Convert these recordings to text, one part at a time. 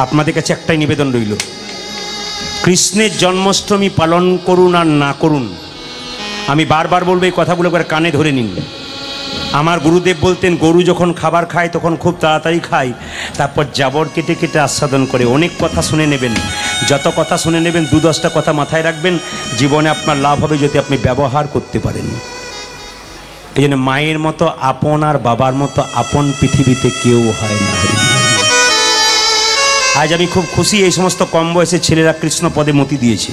আপনাদের কাছে একটাই নিবেদন রইল, কৃষ্ণের জন্মাষ্টমী পালন করুন আর না করুন, আমি বারবার বলবো এই কথাগুলো করে কানে ধরে নিন। আমার গুরুদেব বলতেন, গরু যখন খাবার খায় তখন খুব তাড়াতাড়ি খায়, তারপর জাবর কেটে কেটে আস্বাদন করে। অনেক কথা শুনে নেবেন, যত কথা শুনে নেবেন 2-10টা কথা মাথায় রাখবেন, জীবনে আপনার লাভ হবে যদি আপনি ব্যবহার করতে পারেন। এই জন্য মায়ের মতো আপন আর বাবার মতো আপন পৃথিবীতে কেউ হয় না। আজ আমি খুব খুশি, এই সমস্ত কম বয়সের ছেলেরা কৃষ্ণ পদে মতি দিয়েছে।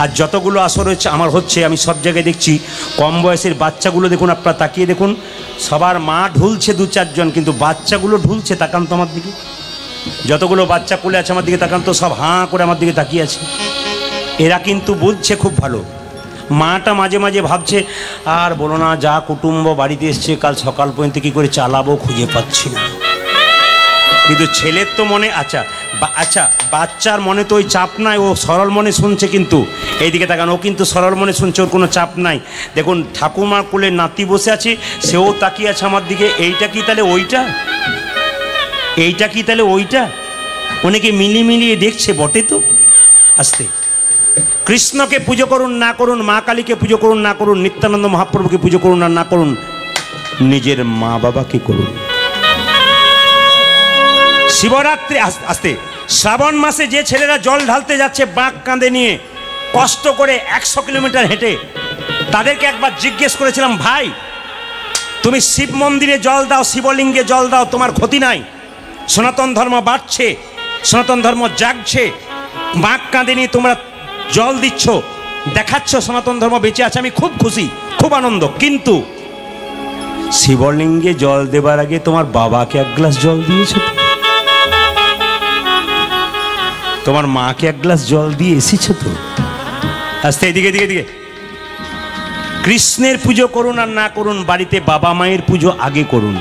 আর যতগুলো আসর হচ্ছে আমার হচ্ছে, আমি সব জায়গায় দেখছি কম বয়সের বাচ্চাগুলো দেখুন, আপনারা তাকিয়ে দেখুন, সবার মা ঢুলছে 2-4 জন, কিন্তু বাচ্চাগুলো ঢুলছে। তাকান তো আমার দিকে, যতগুলো বাচ্চা কোলে আছে আমার দিকে তাকান তো, সব হাঁ করে আমার দিকে তাকিয়ে আছে। এরা কিন্তু বুঝছে খুব ভালো। মাটা মাঝে মাঝে ভাবছে, আর বলো না, যা কুটুম্ব বাড়িতে এসছে, কাল সকাল পর্যন্ত কী করে চালাবো খুঁজে পাচ্ছি না। কিন্তু ছেলের তো মনে আচ্ছা বাচ্চার মনে তো ওই চাপ নাই, ও সরল মনে শুনছে। কিন্তু এইদিকে তাকান, ও কিন্তু সরল মনে শুনছে, ওর কোনো চাপ নাই। দেখুন ঠাকুমার কোলে নাতি বসে আছে, সেও তাকিয়ে আছে আমার দিকে। এইটা কি তাহলে ওইটা, এইটা কি তাহলে ওইটা, অনেকে মিলিয়ে দেখছে বটে তো। আস্তে কৃষ্ণকে পুজো করুন না করুন, মা কালীকে পুজো করুন না করুন, নিত্যানন্দ মহাপ্রভুকে পুজো করুন আর না করুন, নিজের মা বাবাকে করুন। শিবরাত্রি আসতে শ্রাবণ মাসে যে ছেলেরা জল ঢালতে যাচ্ছে বাঁক কাঁধে নিয়ে, কষ্ট করে 100 কিলোমিটার হেঁটে, তাদেরকে একবার জিজ্ঞেস করেছিলাম, ভাই তুমি শিব মন্দিরে জল দাও, শিবলিঙ্গে জল দাও, তোমার ক্ষতি নাই, সনাতন ধর্ম বাড়ছে, সনাতন ধর্ম জাগছে, বাঁক কাঁধে নিয়ে তোমরা জল দিচ্ছ, দেখাচ্ছ সনাতন ধর্ম বেঁচে আছে, আমি খুব খুশি, খুব আনন্দ। কিন্তু শিবলিঙ্গে জল দেবার আগে তোমার বাবাকে 1 গ্লাস জল দিয়েছ, তোমার মাকে 1 গ্লাস জল দিয়ে এসেছো তো। আস্তে এদিকে এদিকে এদিকে। কৃষ্ণের পুজো করুন আর না করুন, বাড়িতে বাবা মায়ের পুজো আগে করুন।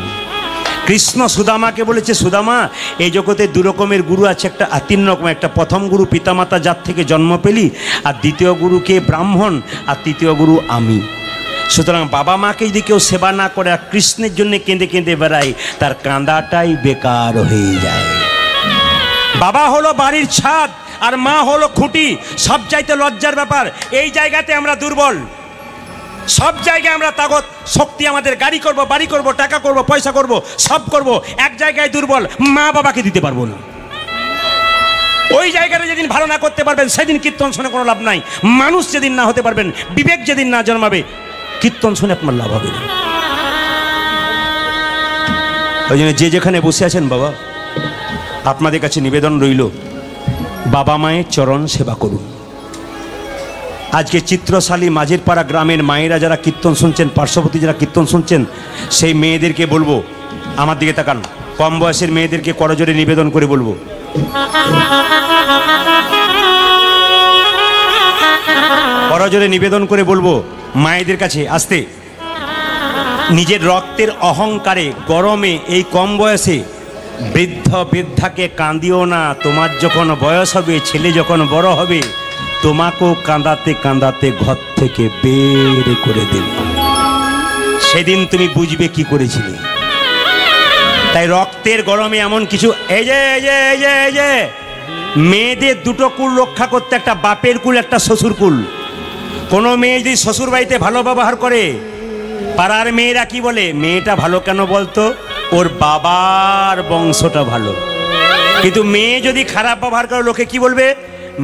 কৃষ্ণ সুদামাকে বলেছে, সুদামা এই জগতে 2 রকমের গুরু আছে, একটা 3 রকম, একটা প্রথম গুরু পিতামাতা যার থেকে জন্ম পেলি, আর দ্বিতীয় গুরুকে ব্রাহ্মণ, আর তৃতীয় গুরু আমি। সুতরাং বাবা মাকে যদি কেউ সেবা না করে আর কৃষ্ণের জন্য কেঁদে কেঁদে বেড়ায়, তার কাঁদাটাই বেকার হয়ে যায়। বাবা হলো বাড়ির ছাদ আর মা হলো খুঁটি, সব চাইতে লজ্জার ব্যাপার। এই জায়গাতে আমরা দুর্বল, সব জায়গায় আমরা তাগত শক্তি, আমাদের গাড়ি করব, বাড়ি করব, টাকা করব, পয়সা করব, সব করব, এক জায়গায় দুর্বল, মা বাবাকে দিতে পারবো না। ওই জায়গাটা যেদিন ভালো না করতে পারবেন, সেদিন কীর্তন শুনে কোনো লাভ নাই। মানুষ যেদিন না হতে পারবেন, বিবেক যেদিন না জন্মাবে, কীর্তন শুনে আপনার লাভ হবে না। ওই জন্য যে যেখানে বসে আছেন বাবা, আপনাদের কাছে নিবেদন রইল, বাবা মায়ের চরণ সেবা করুন। আজকে চিত্রশালী মাঝের পাড়া গ্রামের মায়েরা যারা কীর্তন শুনছেন, পার্শ্ববর্তী যারা কীর্তন শুনছেন, সেই মেয়েদেরকে বলবো, আমার দিকে তাকান, কম বয়সের মেয়েদেরকে করজোরে নিবেদন করে বলবো, করজোরে নিবেদন করে বলবো মায়েদের কাছে, আসতে নিজের রক্তের অহংকারে গরমে এই কম বয়সে বৃদ্ধাকে কাঁদিও না। তোমার যখন বয়স হবে, ছেলে যখন বড় হবে, তোমাকেও কাঁদাতে কাঁদাতে ঘর থেকে বের করে দেবে, সেদিন তুমি বুঝবে কি করেছিলে। তাই রক্তের গরমে এমন কিছু, এই যে মেয়েদের 2টো কুল রক্ষা করতে, একটা বাপের কুল, একটা শ্বশুর কুল। কোনো মেয়ে যদি শ্বশুর বাড়িতে ভালো ব্যবহার করে, পাড়ার মেয়েরা কি বলে, মেয়েটা ভালো কেন বলতো, ওর বাবার বংশটা ভালো। কিন্তু মেয়ে যদি খারাপ ব্যবহার করে, লোকে কি বলবে,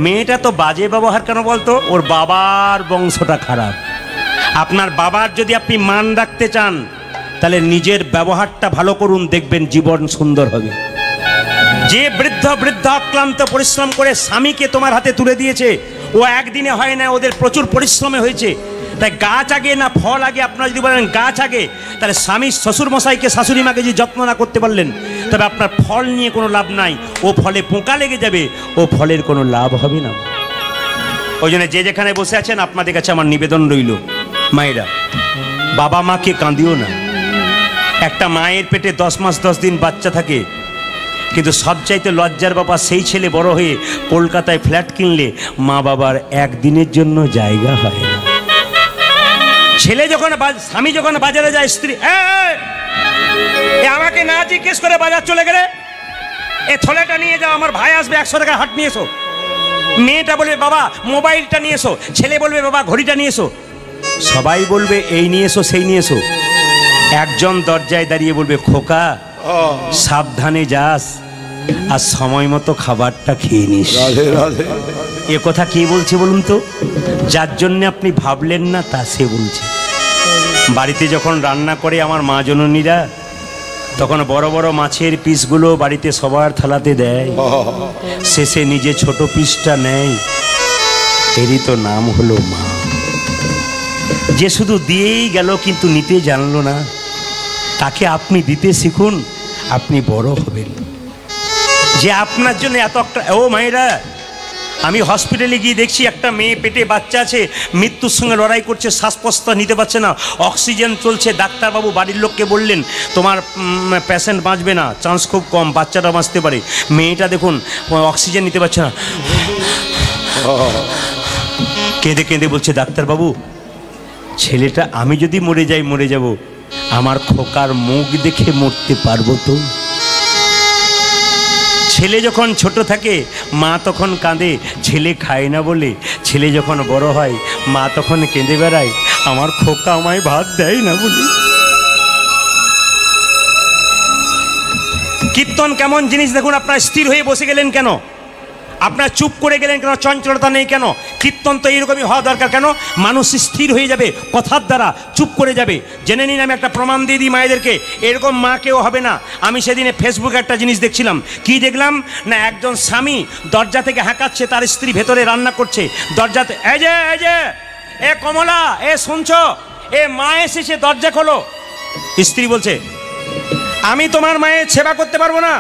মেয়েটা তো বাজে ব্যবহার কেন বলতো, ওর বাবার বংশটা খারাপ। আপনার বাবার যদি আপনি মান রাখতে চান, তাহলে নিজের ব্যবহারটা ভালো করুন, দেখবেন জীবন সুন্দর হবে। যে বৃদ্ধ অক্লান্ত পরিশ্রম করে স্বামীকে তোমার হাতে তুলে দিয়েছে, ও একদিনে হয় না, ওদের প্রচুর পরিশ্রমে হয়েছে। তাই গাছ আগে না ফল আগে, আপনারা যদি বলেন গাছ আগে, তাহলে স্বামী শ্বশুর মশাইকে, শাশুড়ি মাকে যদি যত্ন না করতে পারলেন, তবে আপনার ফল নিয়ে কোনো লাভ নাই, ও ফলে পোকা লেগে যাবে, ও ফলের কোনো লাভ হবে না। ওই জন্য যে যেখানে বসে আছেন, আপনাদের কাছে আমার নিবেদন রইল, মায়েরা বাবা মাকে কাঁদিও না। একটা মায়ের পেটে 10 মাস 10 দিন বাচ্চা থাকে, কিন্তু সবচাইতে লজ্জার ব্যাপার, সেই ছেলে বড় হয়ে কলকাতায় ফ্ল্যাট কিনলে মা বাবার একদিনের জন্য জায়গা হয় না। ছেলে যখন, স্বামী যখন বাজারে যায়, স্ত্রী আমাকে না জিজ্ঞেস করে বাজার চলে গেলে, এ থলেটা নিয়ে যাও, আমার ভাই আসবে, 100 টাকা হাট নিয়ে এসো। মেয়েটা বলবে বাবা মোবাইলটা নিয়ে এসো, ছেলে বলবে বাবা ঘড়িটা নিয়ে এসো। সবাই বলবে এই নিয়ে এসো সেই নিয়ে এসো। একজন দরজায় দাঁড়িয়ে বলবে খোকা সাবধানে যাস আর সময় মতো খাবারটা খেয়ে নিস। এ কথা কে বলছে বলুন তো? যার জন্য আপনি ভাবলেন না তা সে বলছে। বাড়িতে যখন রান্না করে আমার মা জননীরা, তখন বড় বড় মাছের পিসগুলো বাড়িতে সবার থালাতে দেয়, শেষে নিজে ছোট পিসটা নেয়। এরই তো নাম হলো মা। যে শুধু দিয়েই গেল কিন্তু নিতে জানলো না, তাকে আপনি দিতে শিখুন, আপনি বড় হবেন। যে আপনার জন্য এত একটা, ও মায়েরা, আমি হসপিটালে গিয়ে দেখছি একটা মেয়ে পেটে বাচ্চা আছে, মৃত্যুর সঙ্গে লড়াই করছে, শ্বাস প্রশ্বাস নিতে পারছে না, অক্সিজেন চলছে। ডাক্তারবাবু বাড়ির লোককে বললেন তোমার পেশেন্ট বাঁচবে না, চান্স খুব কম, বাচ্চাটা বাঁচতে পারে। মেয়েটা দেখুন অক্সিজেন নিতে পারছে না, কেঁদে কেঁদে বলছে ডাক্তারবাবু ছেলেটা আমি যদি মরে যাই মরে যাব, আমার খোকার মুখ দেখে মরতে পারবো তো? ছেলে যখন ছোট থাকে মা তখন কাঁদে, ছেলে খায় না বলে। ছেলে যখন বড় হয় মা তখন কেঁদে বেড়ায়, আমার খোকা আমায় ভাত দেয় না বলে। কীর্তন কেমন জিনিস দেখুন। আপনার স্থির হয়ে বসে গেলেন কেন? আপনার চুপ করে গেলেন কেন? চঞ্চলতা নেই কেন? কীর্তন তো এইরকমই হওয়া দরকার। কেন? মানুষ স্থির হয়ে যাবে কথার দ্বারা, চুপ করে যাবে। জেনে নিন, আমি একটা প্রমাণ দিয়ে দিই মায়েদেরকে, এরকম মা কেউ হবে না। আমি সেদিনে ফেসবুকে একটা জিনিস দেখছিলাম। কি দেখলাম না, একজন স্বামী দরজা থেকে হাঁকাচ্ছে, তার স্ত্রী ভেতরে রান্না করছে। দরজাতে এই যে এ কমলা, এ শুনছো, এ মা এসেছে, দরজা খোলো। স্ত্রী বলছে আমি তোমার মায়ের সেবা করতে পারবো না।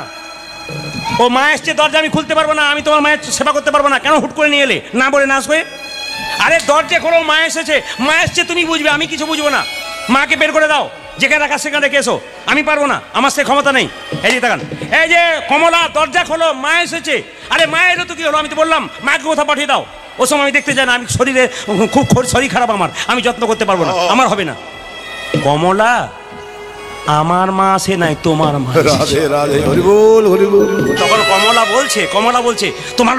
ও মা এসছে, দরজা আমি খুলতে পারবো না, আমি তোমার মায়ের সেবা করতে পারবো না। কেন হুট করে নিয়ে এলে? না বলে না আসবে? আরে দরজা খোলো, মা এসেছে। মা এসছে তুমি বুঝবে, আমি কিছু বুঝবো না। মাকে বের করে দাও, যেখানে রাখা সেখানে রেখে এসো। আমি পারবো না, আমার সে ক্ষমতা নেই। এই যে তাকান, এই যে কমলা, দরজা খোলো, মা এসেছে। আরে মা এলো তো কি হলো? আমি তো বললাম মাকে কোথাও পাঠিয়ে দাও। ও সময় আমি দেখতে চাই না, আমি শরীরে খুব শরীর খারাপ আমার, আমি যত্ন করতে পারবো না, আমার হবে না। কমলা আমার মা আসে নাই, তোমার মা। রাধে রাধে, হরি বল হরি বল। তখন কমলা বলছে তোমার